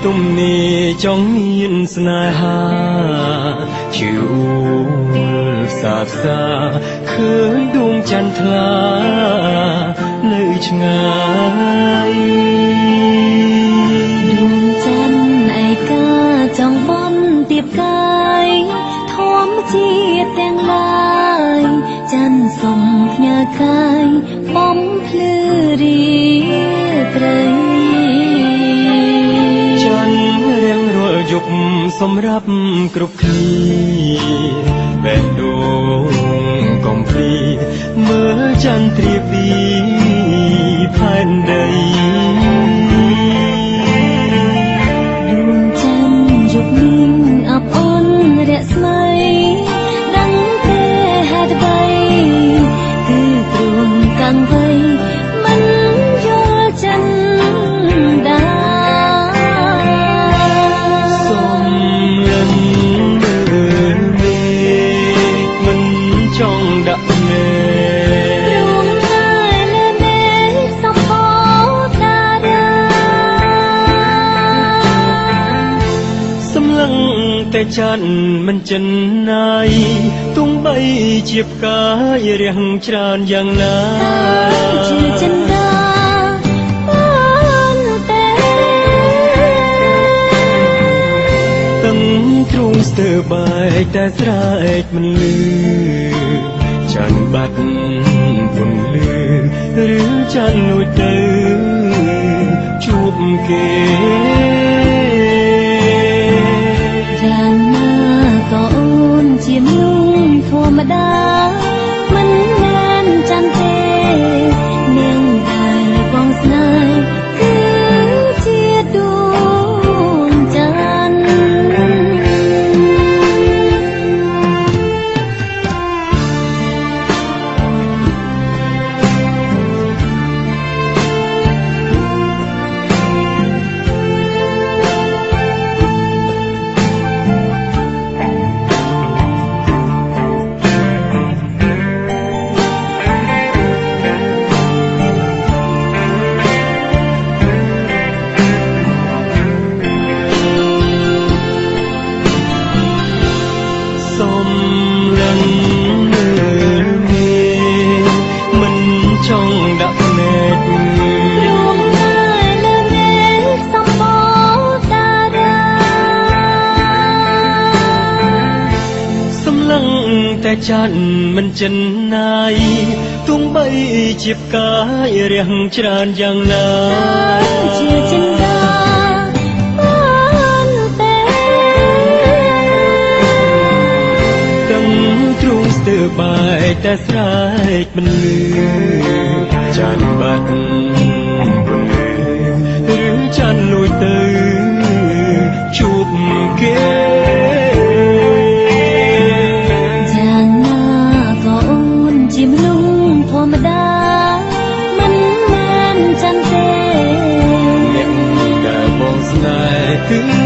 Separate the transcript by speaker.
Speaker 1: ទំនេរចង់មានស្នេហាជឿផ្សាផ្សាឃើញដួងចន្ទថ្លានៅឆ្ងាយ
Speaker 2: ដួងច័ន្ទឯកាចង់បន់ទៀបកាយធម្មជាតិទាំងឡាយច័ន្ទសុំផ្ញើកាយបំភ្លឺរីត្រី
Speaker 1: ច័ន្ទរៀងរាល់យប់សម្រាប់គ្រប់គ្នាបេះដូងកំព្រីមើលច័ន្ទត្រៀបពីផែនដី
Speaker 2: ដួងច័ន្ទយប់នេះអបអររស្មីដឹងទេហេតុអ្វីគឺព្រមកាំងវៃមិនយល់ចិនដា
Speaker 1: សូមលិនមើលមេមិនចង់ដាក់មេតែច័ន្ទមិនចិនណាយទោះបីជាផ្កាយរាំងច្រើនយ៉ាងណា
Speaker 2: ជាចិនដាបានទេ
Speaker 1: ទាំងទ្រូងស្ទើរបែកតែស្រែកមិនលឺច័ន្ទបាត់ពន្លឺឬច័ន្ទលួចទៅជួបគេ
Speaker 2: យ៉ាងណាក៏អូនជាមនុស្សធម្មតាមិនមែនច័ន្ទទេនាងដែលបងស្នេហ៍គឺជាដួងច័ន្ទ
Speaker 1: សូមលិនមើលមេមិនចង់ដាក់ភ្នែក
Speaker 2: រួងតែលើមេសម្បូរតារា
Speaker 1: សម្លឹងតែច័ន្ទមិនចិនណាយទោះបីជាផ្កាយរាំងច្រើនយ៉ាងណា
Speaker 2: ជាចិនដា
Speaker 1: បែកតែស្រែកមិនលឺច័ន្ទបាត់ពន្លឺឬច័ន្ទលួចទៅជួបគេ
Speaker 2: យ៉ាងណាក៏អូនជាមនុស្សធម្មតាមិនមែនច័ន្ទទេ
Speaker 1: អ្នកដែលបងស្នេហ៍គឺ